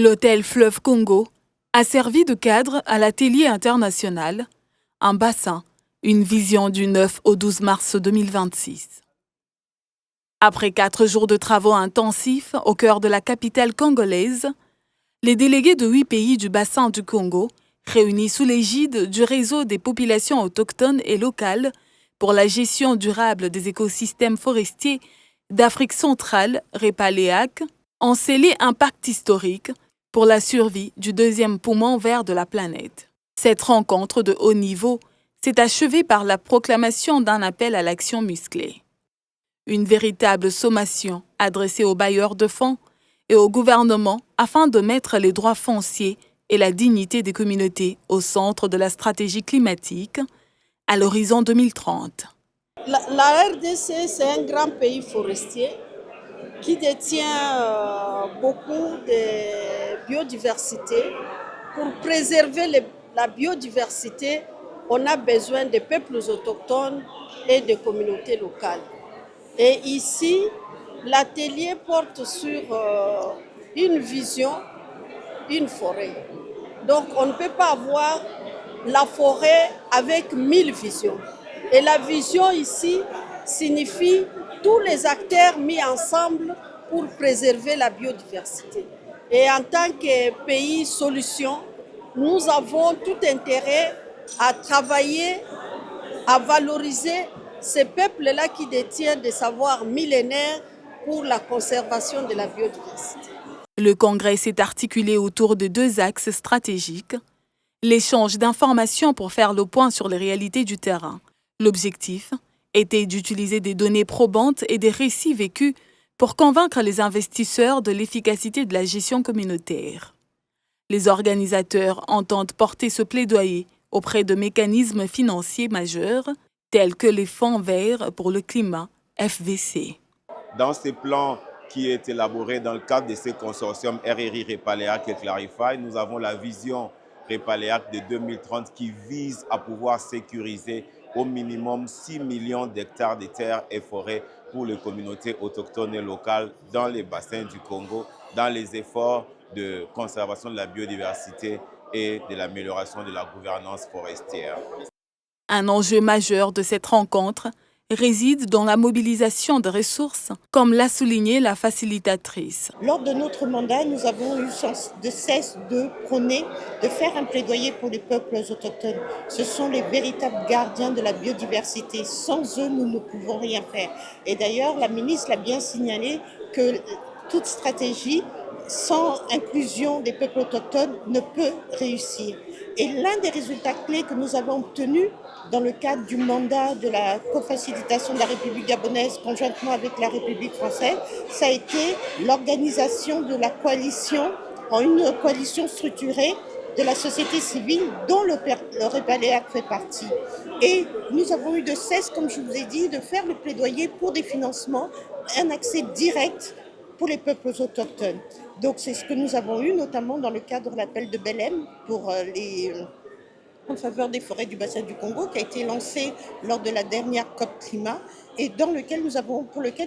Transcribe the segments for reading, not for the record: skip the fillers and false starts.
L'hôtel Fleuve Congo a servi de cadre à l'atelier international Un bassin, une vision du 9 au 12 mars 2026. Après 4 jours de travaux intensifs au cœur de la capitale congolaise, les délégués de 8 pays du bassin du Congo, réunis sous l'égide du réseau des populations autochtones et locales pour la gestion durable des écosystèmes forestiers d'Afrique centrale, REPALEAC, ont scellé un pacte historique pour la survie du deuxième poumon vert de la planète. Cette rencontre de haut niveau s'est achevée par la proclamation d'un appel à l'action musclée. Une véritable sommation adressée aux bailleurs de fonds et au gouvernement afin de mettre les droits fonciers et la dignité des communautés au centre de la stratégie climatique à l'horizon 2030. La RDC, c'est un grand pays forestier qui détient beaucoup de biodiversité. Pour préserver la biodiversité, on a besoin des peuples autochtones et des communautés locales. Et ici, l'atelier porte sur une vision, une forêt. Donc on ne peut pas avoir la forêt avec 1000 visions. Et la vision ici signifie tous les acteurs mis ensemble pour préserver la biodiversité. Et en tant que pays solution, nous avons tout intérêt à travailler, à valoriser ces peuples-là qui détiennent des savoirs millénaires pour la conservation de la biodiversité. Le congrès s'est articulé autour de 2 axes stratégiques. L'échange d'informations pour faire le point sur les réalités du terrain. L'objectif était d'utiliser des données probantes et des récits vécus pour convaincre les investisseurs de l'efficacité de la gestion communautaire. Les organisateurs entendent porter ce plaidoyer auprès de mécanismes financiers majeurs tels que les fonds verts pour le climat, FVC. Dans ces plans qui est élaboré dans le cadre de ces consortiums RRI, REPALEAC et Clarify, nous avons la vision REPALEAC de 2030 qui vise à pouvoir sécuriser au minimum 6 millions d'hectares de terres et forêts pour les communautés autochtones et locales dans les bassins du Congo, dans les efforts de conservation de la biodiversité et de l'amélioration de la gouvernance forestière. Un enjeu majeur de cette rencontre réside dans la mobilisation de ressources, comme l'a souligné la facilitatrice. Lors de notre mandat, nous avons eu de cesse de prôner, de faire un plaidoyer pour les peuples autochtones. Ce sont les véritables gardiens de la biodiversité. Sans eux, nous ne pouvons rien faire. Et d'ailleurs, la ministre l'a bien signalé que toute stratégie sans inclusion des peuples autochtones ne peut réussir. Et l'un des résultats clés que nous avons obtenus dans le cadre du mandat de la cofacilitation de la République gabonaise conjointement avec la République française, ça a été l'organisation de la coalition, en une coalition structurée de la société civile dont le REPALEAC fait partie. Et nous avons eu de cesse, comme je vous ai dit, de faire le plaidoyer pour des financements, un accès direct pour les peuples autochtones. Donc c'est ce que nous avons eu, notamment dans le cadre de l'appel de Belém en faveur des forêts du bassin du Congo, qui a été lancé lors de la dernière COP Climat, et pour lequel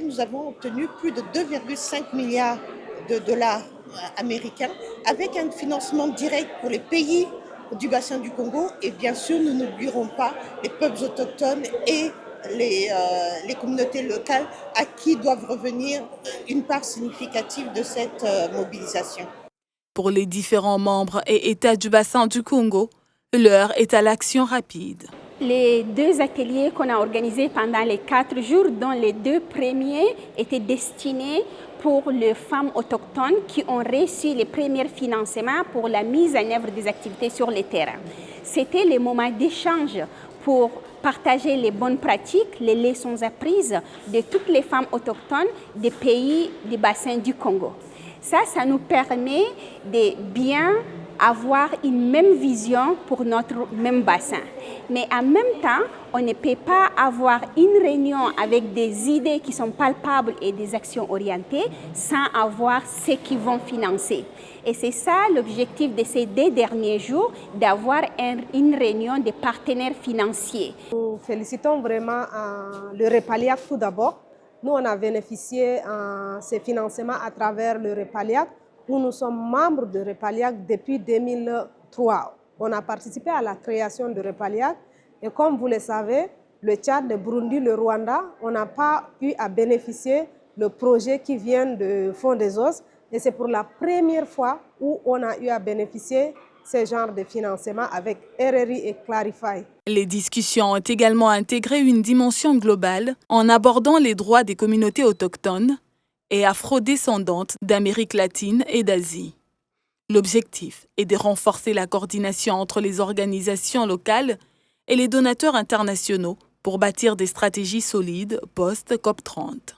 nous avons obtenu plus de 2,5 milliards de dollars américains, avec un financement direct pour les pays du bassin du Congo. Et bien sûr, nous n'oublierons pas les peuples autochtones et les communautés locales à qui doivent revenir une part significative de cette mobilisation. Pour les différents membres et États du bassin du Congo, l'heure est à l'action rapide. Les 2 ateliers qu'on a organisés pendant les 4 jours, dont les 2 premiers étaient destinés pour les femmes autochtones qui ont reçu les premiers financements pour la mise en œuvre des activités sur le terrain. C'était les moments d'échange pour partager les bonnes pratiques, les leçons apprises de toutes les femmes autochtones des pays du bassin du Congo. Ça nous permet de bien avoir une même vision pour notre même bassin. Mais en même temps, on ne peut pas avoir une réunion avec des idées qui sont palpables et des actions orientées sans avoir ceux qui vont financer. Et c'est ça l'objectif de ces 2 derniers jours, d'avoir une réunion de partenaires financiers. Nous félicitons vraiment le REPALEAC tout d'abord. Nous, on a bénéficié de ces financements à travers le REPALEAC où nous sommes membres de Repaliac depuis 2003. On a participé à la création de Repaliac et comme vous le savez, le Tchad, le Burundi, le Rwanda, on n'a pas eu à bénéficier le projet qui vient de Fonds des Os et c'est pour la première fois où on a eu à bénéficier ce genre de financement avec RRI et Clarify. Les discussions ont également intégré une dimension globale en abordant les droits des communautés autochtones et afrodescendantes d'Amérique latine et d'Asie. L'objectif est de renforcer la coordination entre les organisations locales et les donateurs internationaux pour bâtir des stratégies solides post-COP30.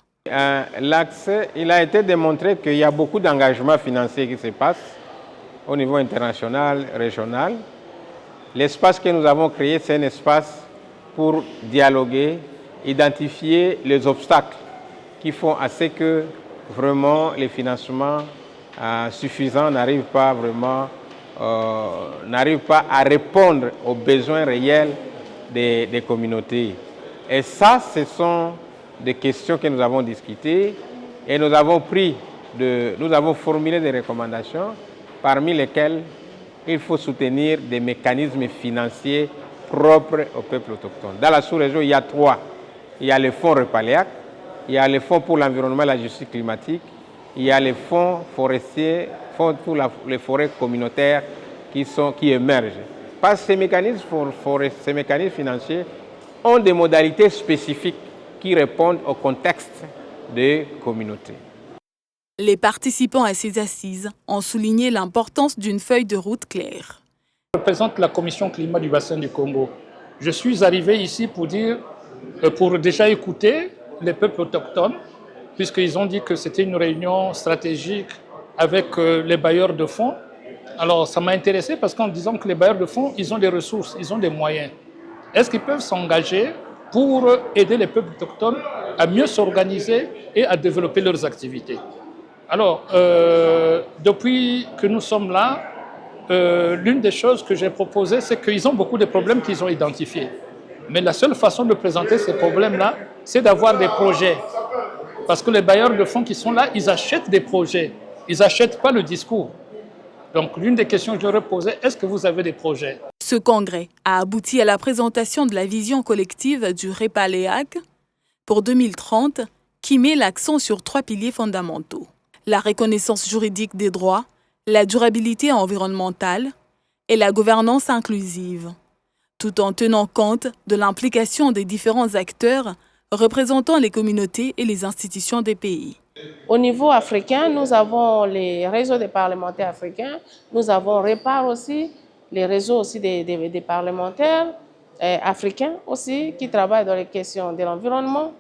L'accès, il a été démontré qu'il y a beaucoup d'engagements financiers qui se passent au niveau international, régional. L'espace que nous avons créé, c'est un espace pour dialoguer, identifier les obstacles qui font à ce que vraiment les financements suffisants n'arrivent pas à répondre aux besoins réels des communautés. Et ça, ce sont des questions que nous avons discutées et nous avons formulé des recommandations parmi lesquelles il faut soutenir des mécanismes financiers propres au peuple autochtone. Dans la sous-région, il y a 3. Il y a le fonds Repaliac, il y a le fonds pour l'environnement et la justice climatique, il y a les fonds forestiers, fonds pour les forêts communautaires qui émergent. Parce que ces mécanismes financiers ont des modalités spécifiques qui répondent au contexte des communautés. Les participants à ces assises ont souligné l'importance d'une feuille de route claire. Je représente la Commission climat du bassin du Congo. Je suis arrivé ici pour déjà écouter les peuples autochtones, puisqu'ils ont dit que c'était une réunion stratégique avec les bailleurs de fonds. Alors ça m'a intéressé parce qu'en disant que les bailleurs de fonds, ils ont des ressources, ils ont des moyens. Est-ce qu'ils peuvent s'engager pour aider les peuples autochtones à mieux s'organiser et à développer leurs activités? Alors, depuis que nous sommes là, l'une des choses que j'ai proposées, c'est qu'ils ont beaucoup de problèmes qu'ils ont identifiés. Mais la seule façon de présenter ces problèmes-là, c'est d'avoir des projets. Parce que les bailleurs de fonds qui sont là, ils achètent des projets. Ils n'achètent pas le discours. Donc, l'une des questions que je leur ai posées, est-ce que vous avez des projets? Ce congrès a abouti à la présentation de la vision collective du Repaliac pour 2030 qui met l'accent sur 3 piliers fondamentaux. La reconnaissance juridique des droits, la durabilité environnementale et la gouvernance inclusive, tout en tenant compte de l'implication des différents acteurs représentant les communautés et les institutions des pays. Au niveau africain, nous avons les réseaux des parlementaires africains, nous avons REPAR aussi, les réseaux aussi des parlementaires africains aussi qui travaillent dans les questions de l'environnement.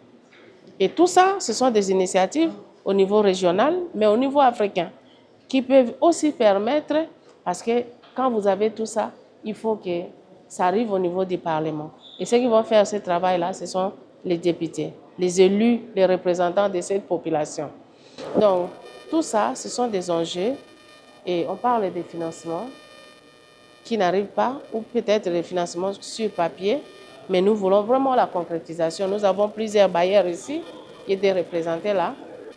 Et tout ça, ce sont des initiatives au niveau régional, mais au niveau africain, qui peuvent aussi permettre, parce que quand vous avez tout ça, il faut que ça arrive au niveau du Parlement. Et ceux qui vont faire ce travail-là, ce sont les députés, les élus, les représentants de cette population. Donc, tout ça, ce sont des enjeux, et on parle des financements qui n'arrivent pas, ou peut-être des financements sur papier, mais nous voulons vraiment la concrétisation. Nous avons plusieurs bailleurs ici, qui étaient représentés là,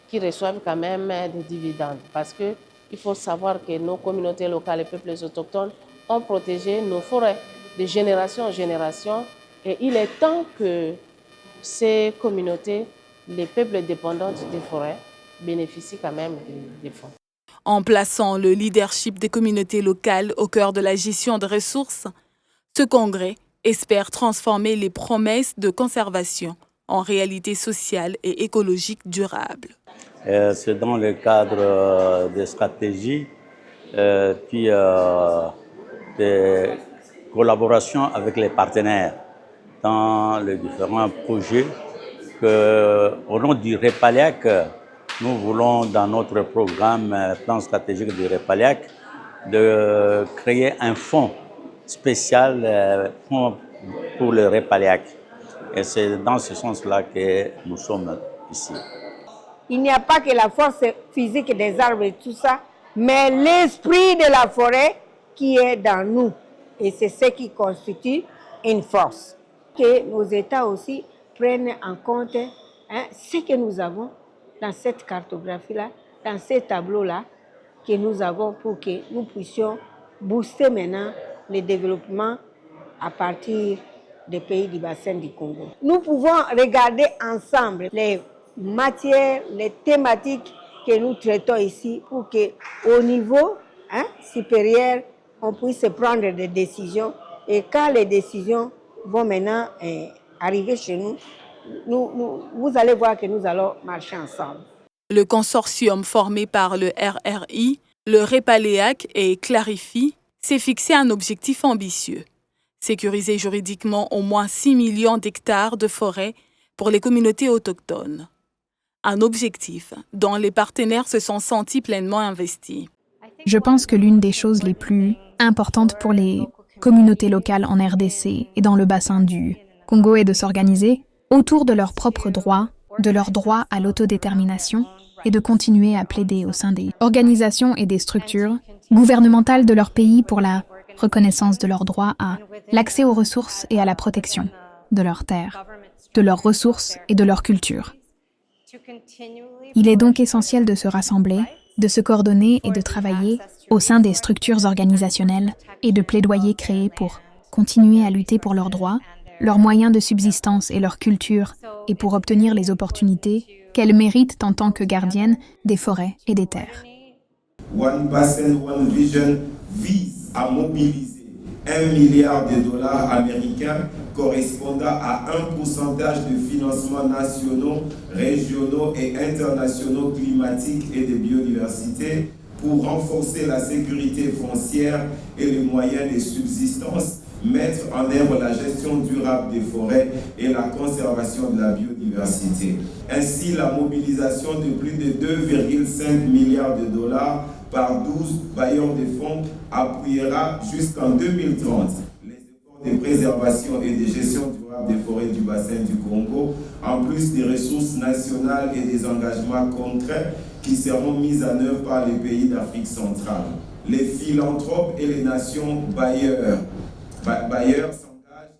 qui reçoivent quand même des dividendes. Parce qu'il faut savoir que nos communautés locales et peuples autochtones ont protégé nos forêts de génération en génération. Et il est temps que ces communautés, les peuples dépendants des forêts, bénéficient quand même des fonds. En plaçant le leadership des communautés locales au cœur de la gestion des ressources, ce congrès espère transformer les promesses de conservation en réalité sociale et écologique durable. C'est dans le cadre des stratégies puis des collaborations avec les partenaires dans les différents projets qu'au nom du Repaliac, nous voulons dans notre programme plan stratégique du Repaliac de créer un fonds spécial pour le Repaliac. Et c'est dans ce sens-là que nous sommes ici. Il n'y a pas que la force physique des arbres et tout ça, mais l'esprit de la forêt qui est dans nous. Et c'est ce qui constitue une force. Que nos États aussi prennent en compte ce que nous avons dans cette cartographie-là, dans ces tableaux-là, que nous avons pour que nous puissions booster maintenant le développement à partir des pays du bassin du Congo. Nous pouvons regarder ensemble les matières, les thématiques que nous traitons ici pour qu'au niveau supérieur, on puisse prendre des décisions. Et quand les décisions vont maintenant arriver chez nous, vous allez voir que nous allons marcher ensemble. Le consortium formé par le RRI, le REPALEAC et Clarifie s'est fixé un objectif ambitieux: sécuriser juridiquement au moins 6 millions d'hectares de forêt pour les communautés autochtones. Un objectif dont les partenaires se sont sentis pleinement investis. Je pense que l'une des choses les plus importantes pour les communautés locales en RDC et dans le bassin du Congo est de s'organiser autour de leurs propres droits, de leur droit à l'autodétermination et de continuer à plaider au sein des organisations et des structures gouvernementales de leur pays pour la reconnaissance de leur droit à l'accès aux ressources et à la protection de leurs terres, de leurs ressources et de leur culture. Il est donc essentiel de se rassembler, de se coordonner et de travailler au sein des structures organisationnelles et de plaidoyer créés pour continuer à lutter pour leurs droits, leurs moyens de subsistance et leur culture, et pour obtenir les opportunités qu'elles méritent en tant que gardiennes des forêts et des terres. One Bassin, One Vision vise à mobiliser $1 milliard américains correspondant à un pourcentage de financements nationaux, régionaux et internationaux climatiques et de biodiversité pour renforcer la sécurité foncière et les moyens de subsistance, mettre en œuvre la gestion durable des forêts et la conservation de la biodiversité. Ainsi, la mobilisation de plus de $2,5 milliards par 12 bailleurs de fonds appuiera jusqu'en 2030 les efforts de préservation et de gestion durable des forêts du bassin du Congo, en plus des ressources nationales et des engagements concrets qui seront mis en œuvre par les pays d'Afrique centrale. Les philanthropes et les nations bailleurs s'engagent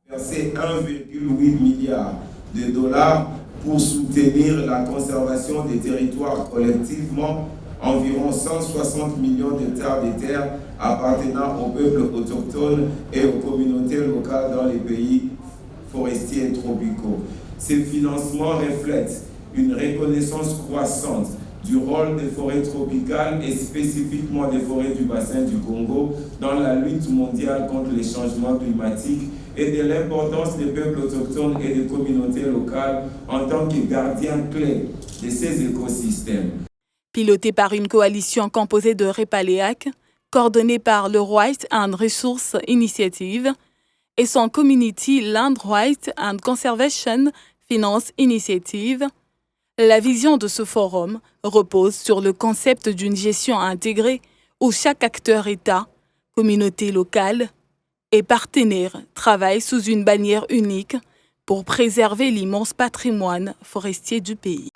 à verser $1,8 milliard pour soutenir la conservation des territoires collectivement, environ 160 millions d'hectares de terres appartenant aux peuples autochtones et aux communautés locales dans les pays forestiers et tropicaux. Ces financements reflètent une reconnaissance croissante du rôle des forêts tropicales et spécifiquement des forêts du bassin du Congo dans la lutte mondiale contre les changements climatiques et de l'importance des peuples autochtones et des communautés locales en tant que gardiens clés de ces écosystèmes. Piloté par une coalition composée de REPALEAC, coordonnée par le Rights and Resource Initiative et son Community Land Rights and Conservation Finance Initiative, la vision de ce forum repose sur le concept d'une gestion intégrée où chaque acteur État, communauté locale et partenaire travaillent sous une bannière unique pour préserver l'immense patrimoine forestier du pays.